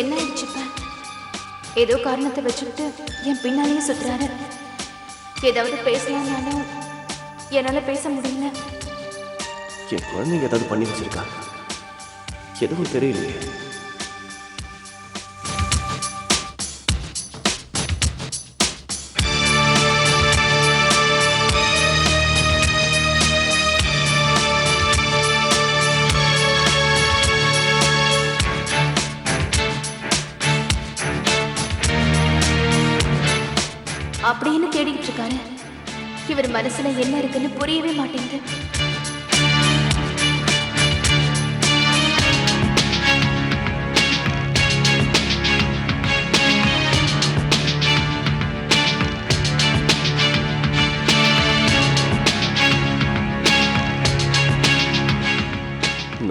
என்ன ஆயிடுச்சுப்ப? ஏதோ காரணத்தை வச்சுக்கிட்டு என் பின்னாலேயே சுத்துறாரு. ஏதாவது பேசலாம்னாலும் என்னால பேச முடியல. என் குழந்தைங்க ஏதாவது பண்ணி வச்சிருக்கா? எதுவும் தெரியலையே. அப்படின்னு தேடிக்கிட்டு இருக்காரு. இவர் மனசுல என்ன இருக்குன்னு புரியவே மாட்டேங்குது.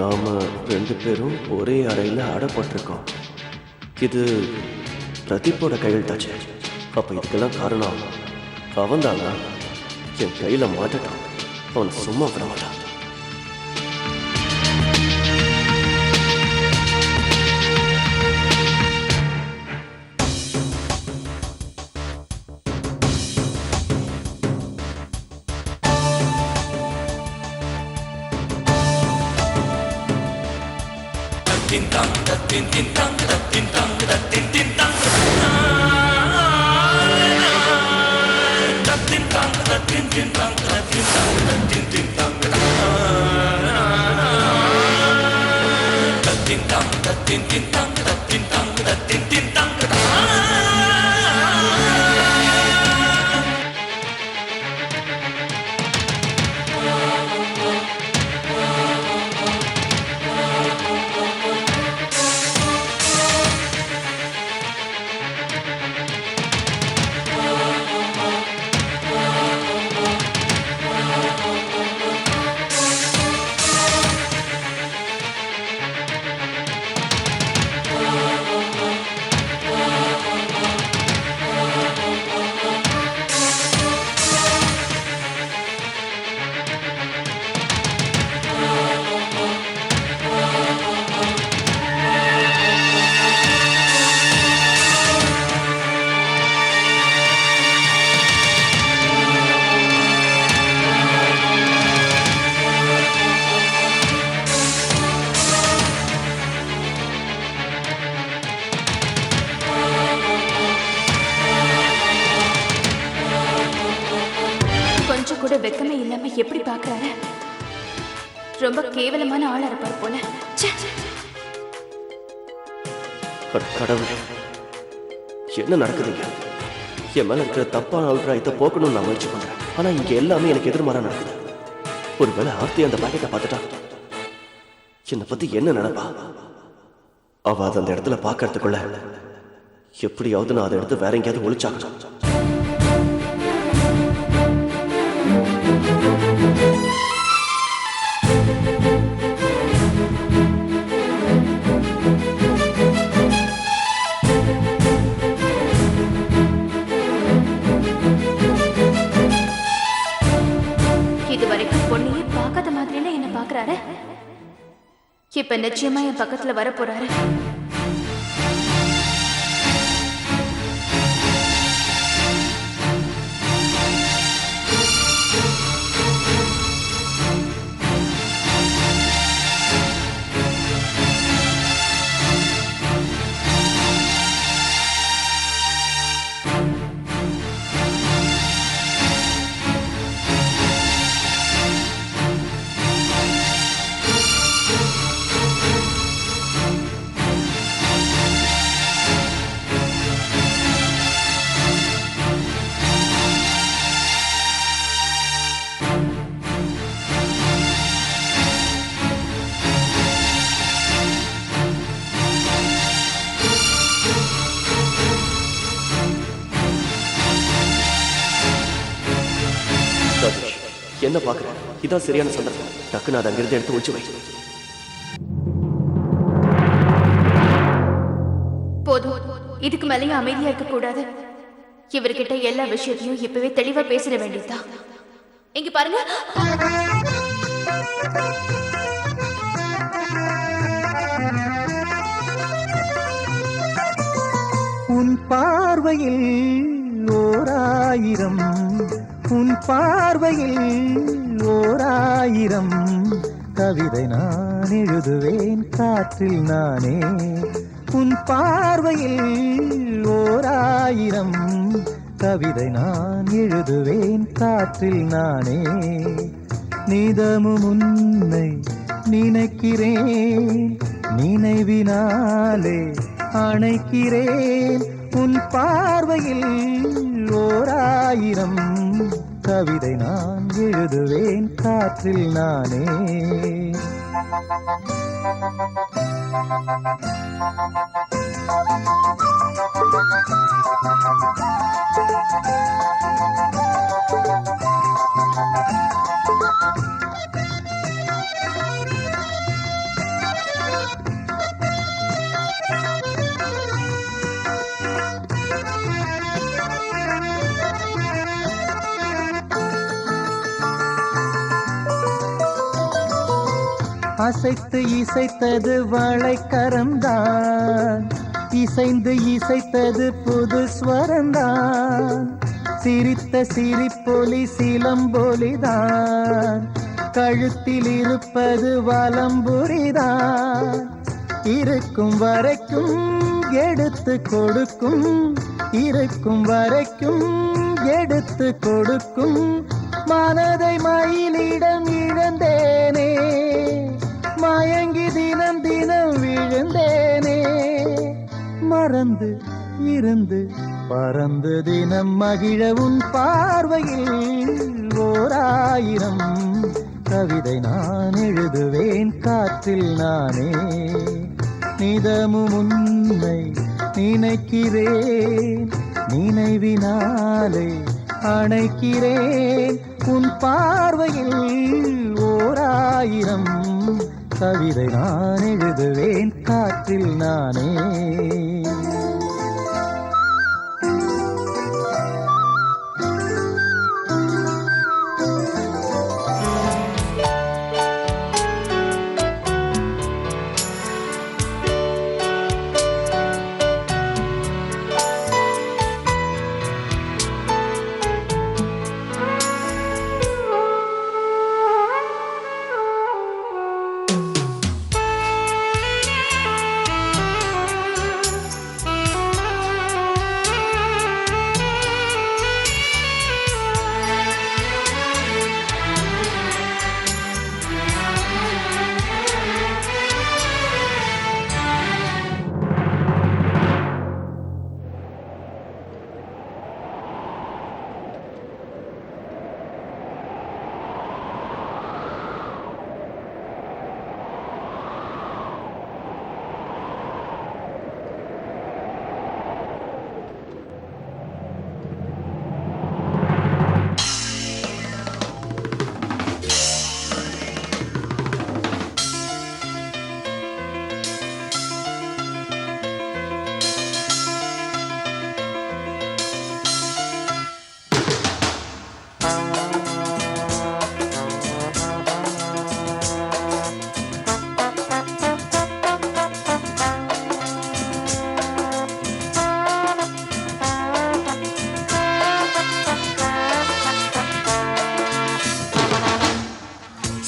நாம 2 பேரும் ஒரே அறையில் அடப்பட்டிருக்கோம். இது பிரதீப்போட கையெழுத்தாச்சு. அப்ப இதுக்கெல்லாம் காரணம் அவன் தானா? என் கையில மாட்டட்டான். அவன் சும்மா விட மாட்டான். கூட வெக்கமே இல்லாம எப்படி பாக்குறாரு? ரொம்ப கேவலமான ஆளா இருப்பார் போல. கடவுளே, என்ன நடக்குதுங்க? என் மேல இருக்கிற தப்பான அபிப்பிராயத்தை போக்கணும்னு நான் முயற்சி பண்றேன். ஆனா இங்க எல்லாமே எனக்கு எதிர்மாறா நடக்குது. ஒருவேளை ஆர்த்தி அந்த பாக்கெட்டை பார்த்துட்டா என்னை பத்தி என்ன நினைப்பா? அவ அதை அந்த இடத்துல பாக்கிறதுக்குள்ள எப்படியாவது நான் அதை எடுத்து வேற எங்கேயாவது ஒளிச்சாக்கணும். இதுவரைக்கும் பொண்ணையே பார்க்காத மாதிரில என்ன பாக்குறாரு. இப்ப நிச்சயமா என் பக்கத்துல வர போறாரு. என்ன பாக்குறேன்? இதான் சரியான சந்தர்ப்பம். டக்குன்னு அதை அங்கிருந்து எடுத்து ஒழிச்சு வை. போதும், இதுக்கு மேலேயும் அமைதியா இருக்க கூடாது. இவர்கிட்ட எல்லா விஷயத்தையும் இப்பவே தெளிவா பேசிட வேண்டியதுதான். இங்க பாருங்க, பார்வையில் ஓராயிரம், உன் பார்வையில் ஓராயிரம் கவிதை நான் எழுதுவேன் காற்றில் நானே. உன் பார்வையில் ஓராயிரம் கவிதை நான் எழுதுவேன் காற்றில் நானே. நிதமும் உன்னை நினைக்கிறேன், நினைவினாலே அணைக்கிறேன். உன் பார்வையில் ஓராயிரம் கவிதை நான் எழுதுவேன் காற்றில் நானே. அசைத்து இசைத்தது வளைக்கரம்தான், இசைந்து இசைத்தது புது ஸ்வரந்தான். சிரித்த சிரிப்பொலி சிலம்பொலிதான், கழுத்தில் இருப்பது வலம்புரிதான். இருக்கும் வரைக்கும் எடுத்து கொடுக்கும், இருக்கும் வரைக்கும் எடுத்து கொடுக்கும். மனதை மயிலிடம் இழந்தேனே, மயங்கி தினம் தினம் விழுந்தேனே. மறந்து இருந்து பறந்து தினம் மகிழ உன் பார்வையில் ஓராயிரம் கவிதை நான் எழுதுவேன் காற்றில் நானே. நிதமும் உன்னை நினைக்கிறேன், நினைவினாலே அணைக்கிறேன். உன் பார்வையில் ஓராயிரம் கவிதை நான் எழுதுவேன் காற்றில் நானே.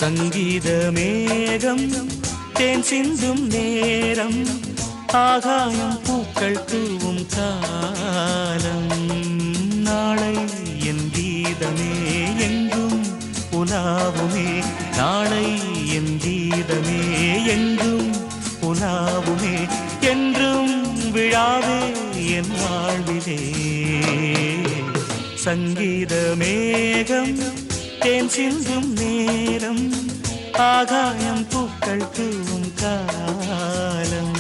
சங்கீத மேகம் தேன் சிந்தும் நேரம், ஆகாயம் பூக்கள் தூவும் காலம். நாளை என் கீதமே எங்கும் உலாவுமே, நாளை என் கீதமே எங்கும் உலாவுமே. என்றும் விழாவே என் வாழ்விலே. சங்கீத மேகம் தேன் சிந்தும் நேரம், ஆகாயம் பூக்கள் தூவும் காலம்.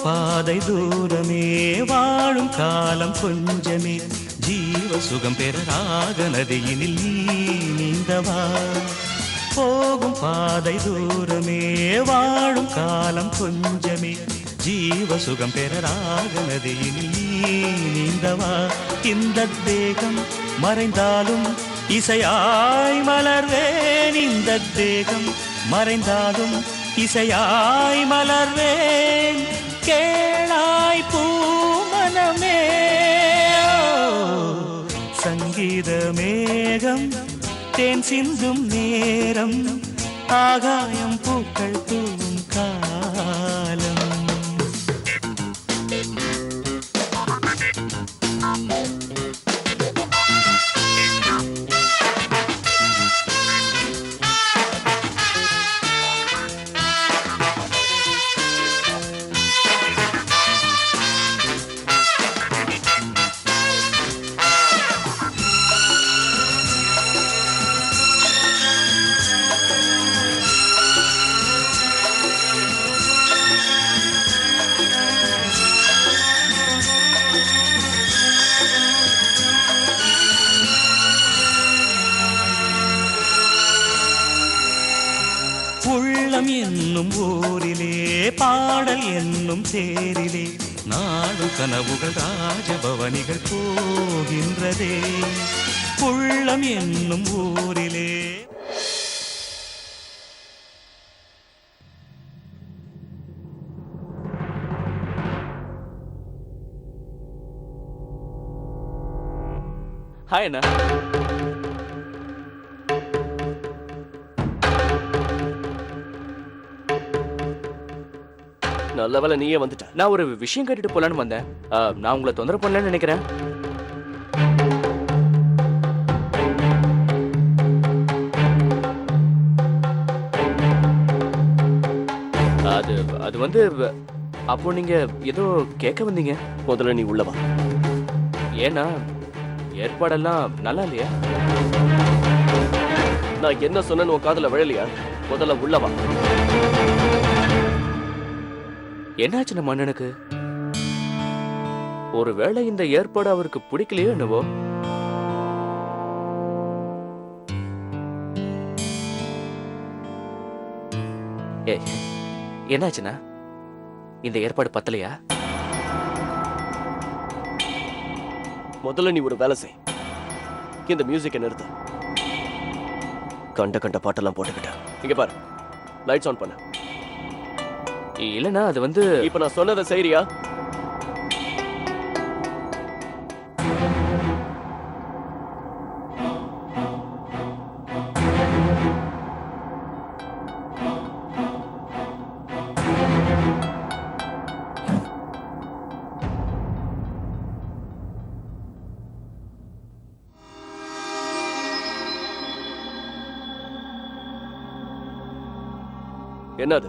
பாதை தூரமே வாழும் காலம் கொஞ்சமே ஜீவ சுகம் பெற ராக நதியினில் நீ நீந்தவா போகும் பாதை தூரமே வாழும் காலம் கொஞ்சமே ஜீவ சுகம் பெற ராக நதியினில் நீ நீந்தவா இந்த தேகம் மறைந்தாலும் இசையாய் மலர்வேன் இந்த தேகம் மறைந்தாலும் இசையாய் மலர்வேன் கேளாய் பூமனமே சங்கீத மேகம் தேன் சிந்தும் நேரம் ஆகாயம் பூக்கள் தூவும் காலம் உள்ளம் என்னும் ஊரிலே பாடல் என்னும் தேரிலே நாடும் கனவுகள் ராஜபவனிகள் போகின்றதே உள்ளம் என்னும் ஊரிலே ஹாய் அண்ணா. நல்ல வேலை நீயே வந்துட்ட. நான் ஒரு விஷயம் கேட்டுட்டு போலான்னு வந்தேன். நான் உங்களை தொந்தரவு பண்ணலன்னு நினைக்கிறேன். அது அது வந்து அப்போ நீங்க ஏதோ கேட்க வந்தீங்க. முதல்ல நீ உள்ளவா. ஏன்னா ஏற்பாடெல்லாம் நல்லா இல்லையா? நான் என்ன சொன்னேன்னு உன் காதுல விழலையா? முதல்ல உள்ளவா. என்னாச்சு நம்ம அண்ணனுக்கு? ஒருவேளை இந்த ஏற்பாடு அவருக்கு பிடிக்கலையோ என்னவோ? என்னாச்சுன்னா இந்த ஏற்பாடு பத்தலையா? முதல்ல நீ ஒரு வேலை செய். இந்த மியூசிக்கை நிறுத்து. கண்ட கண்ட பாட்டெல்லாம் போட்டுக்கிட்ட. இங்க பாரு, லைட்ஸ் ஆன் பண்ணு. இல்லனா அது வந்து இப்ப நான் சொன்னதை செய்றியா? என்னது?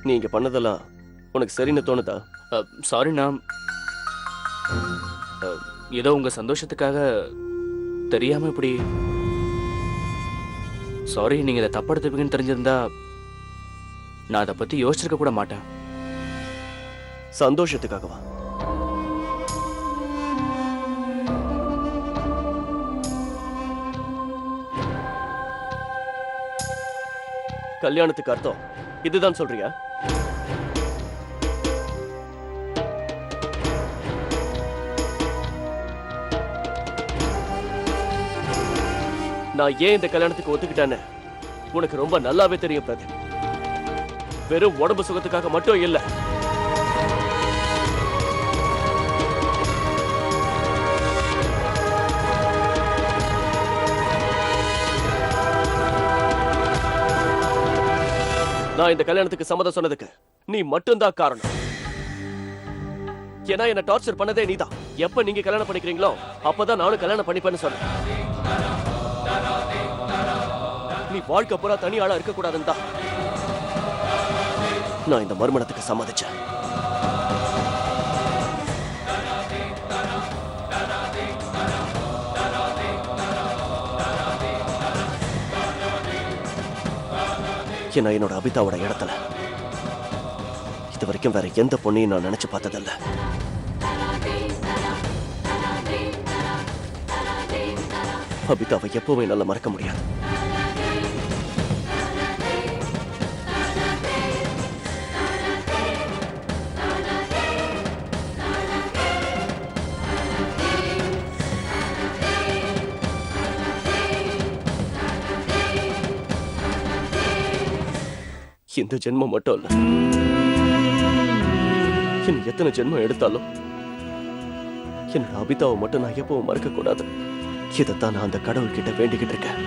நீ இங்க பண்ணதெல்லாம் உனக்கு சரின்னு தோணுதா? சாரி, நான் ஏதோ உங்க சந்தோஷத்துக்காக தெரியாம இப்படி. சாரி, நீங்க இதை தப்படுத்துவீங்கன்னு தெரிஞ்சிருந்தா நான் அதை பத்தி யோசிச்சிருக்க கூட மாட்டேன். சந்தோஷத்துக்காகவா? கல்யாணத்துக்கு அர்த்தம் இதுதான் சொல்றியா? நான் ஏன் இந்த கல்யாணத்துக்கு ஒத்துக்கிட்டேன்னு உனக்கு ரொம்ப நல்லாவே தெரியும் பிரதீப். வெறும் உடம்பு சுகத்துக்காக மட்டும் இல்ல. நான் இந்த கல்யாணத்துக்கு சம்மதம் சொன்னதுக்கு நீ மட்டும்தான் காரணம். ஏன்னா என்ன டார்ச்சர் பண்ணதே நீதான். எப்ப நீங்க கல்யாணம் பண்ணிக்கிறீங்களோ அப்பதான் நானும் கல்யாணம் பண்ணிப்பேன்னு சொன்னேன். நீ வாழ்க்கை பூரா தனி ஆளா இருக்க கூடாதுன்னு தான் நான் இந்த மறுமணத்துக்கு சம்மதிச்சேன். ஏன்னா என்னோட அபிதாவோட இடத்துல இது வரைக்கும் வேற எந்த பொண்ணையும் நான் நினைச்சு பார்த்ததில்ல. அபிதாவை எப்பவுமே நல்லா மறக்க முடியாது. இந்த ஜென்மம் மட்டும் இல்ல, இன்னும் எத்தனை ஜென்மம் எடுத்தாலும் என்னோட அபிதாவை மட்டும் நான் எப்பவும் மறக்க கூடாது. இதைத்தான் நான் அந்த கடவுள் கிட்ட வேண்டிக்கிட்டு இருக்கேன்.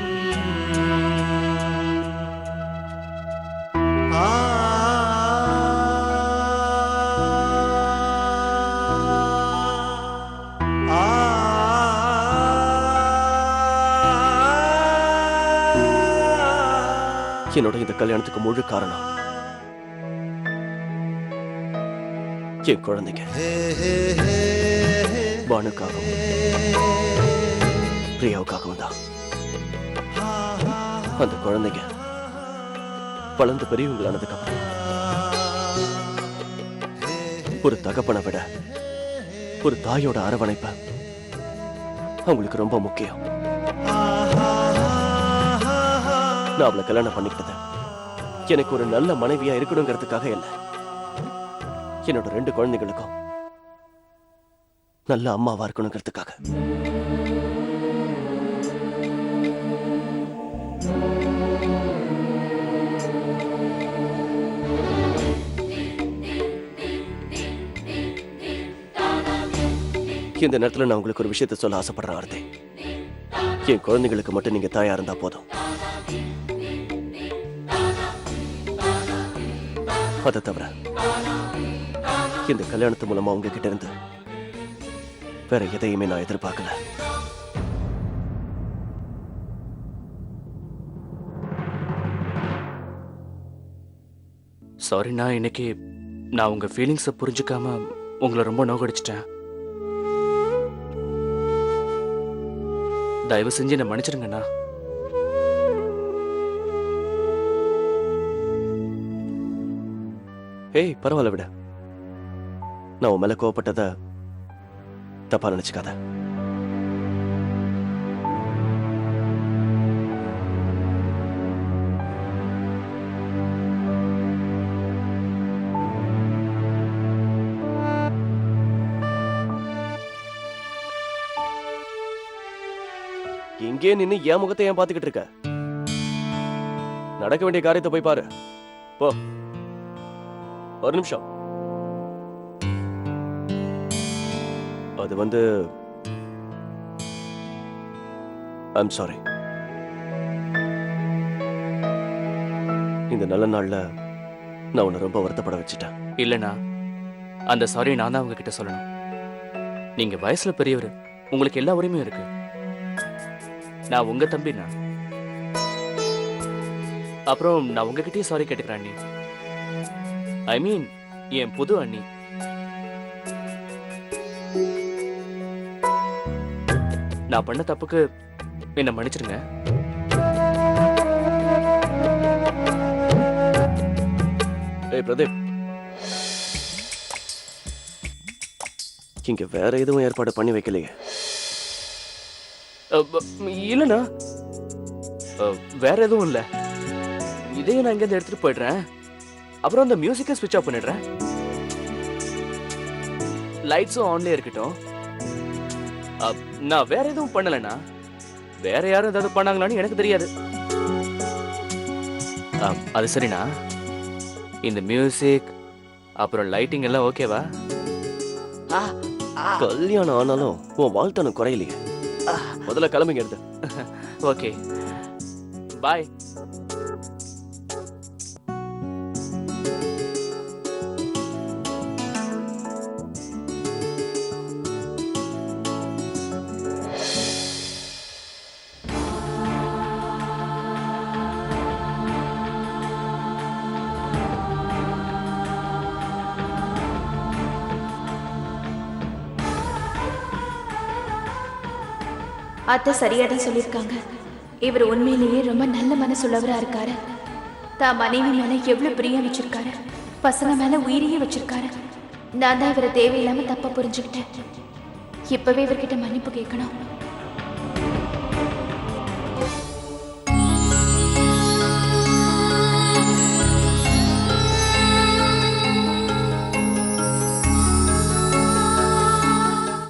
என்னோட இந்த கல்யாணத்துக்கு முழு காரணம் என் குழந்தைங்க பானுக்காகவும் பிரியாவுக்காகவும் தான். அந்த குழந்தைங்க வளர்ந்து பெரியவங்களானதுக்கு அப்புறம் ஒரு தகப்பனை விட ஒரு தாயோட அரவணைப்பு அவங்களுக்கு ரொம்ப முக்கியம். நான் அவளை கல்யாணம் பண்ணிக்கிட்டது எனக்கு ஒரு நல்ல மனைவியா இருக்கணுங்கிறதுக்காக இல்லை, என்னோட 2 குழந்தைகளுக்கும் நல்ல அம்மாவா இருக்கணுங்கிறதுக்காக. இந்த நேரத்தில் நான் உங்களுக்கு ஒரு விஷயத்தை சொல்ல ஆசைப்படுறேன் ஆர்த்தி. என் குழந்தைகளுக்கு மட்டும் நீங்க தாயா இருந்தா போதும். அதை தவிர இந்த கல்யாணத்து மூலமா உங்ககிட்ட இருந்து வேற எதையுமே நான் எதிர்பார்க்கல. சாரிண்ணா, இன்னைக்கு நான் உங்க ஃபீலிங்ஸை புரிஞ்சுக்காம உங்களை ரொம்ப நோகடிச்சிட்டேன். தயவு செஞ்சு என்னை மன்னிச்சிடுங்கண்ணா. ஏய், பரவாயில்ல விட. நான் உன் மேல கோவப்பட்டத தப்பா நினைச்சுக்காத. இங்கே நின்னு என் முகத்தை ஏன் பாத்துக்கிட்டு இருக்க? நடக்க வேண்டிய காரியத்தை போய் பாரு. போ. ஒரு நிமிஷம். அது வந்து ஐம் சாரி. இந்த நல்ல நாள்ல நான் உன்னை ரொம்ப வருத்தப்பட வச்சுட்டேன். இல்லைண்ணா, அந்த சாரி நான் தான் உங்ககிட்ட சொல்லணும். நீங்க வயசுல பெரியவர், உங்களுக்கு எல்லா உரிமையும் இருக்கு. நான் உங்க தம்பிண்ணா. அப்புறம் நான் உங்ககிட்டயே சாரி கேட்டுக்கிறேன் அண்ணி. ஐ மீன் என் புது அண்ணி. நான் பண்ண தப்புக்கு என்ன மன்னிச்சிருங்க. ஏய் பிரதீப், இங்க வேற எதுவும் ஏற்பாடு பண்ணி வைக்கலையே? இல்லைண்ணா, வேற எதுவும் இல்லை. இதையும் நான் இங்கேருந்து எடுத்துட்டு போயிடுறேன். அப்புறம் அந்த மியூசிக்கை ஸ்விட்ச் ஆஃப் பண்ணிடுறேன். லைட்ஸும் ஆன்லயே இருக்கட்டும். நான் வேற எதுவும் பண்ணலைண்ணா. வேற யாரும் ஏதாவது பண்ணாங்களான்னு எனக்கு தெரியாது. அது சரிண்ணா, இந்த மியூசிக் அப்புறம் லைட்டிங் எல்லாம் ஓகேவா? கல்யாணம் ஆனாலும் உன் வாழ்த்தனம் குறையிலையே. முதல்ல கிளம்பிங்க எடுத்து. ஓகே, பாய். அத்தை சரியா தான் சொல்லியிருக்காங்க. இவர் உண்மையிலேயே ரொம்ப நல்ல மனசுள்ளவரா இருக்காரு. தான் மனைவி மேல எவ்வளவு பிரியம் வச்சிருக்காரு, பசங்க மேல உயிரையே வச்சிருக்காரு. நான் தான் இவரை தேவையில்லாம தப்பா புரிஞ்சுக்கிட்டேன். இப்பவே இவர்கிட்ட மன்னிப்பு கேட்கணும்.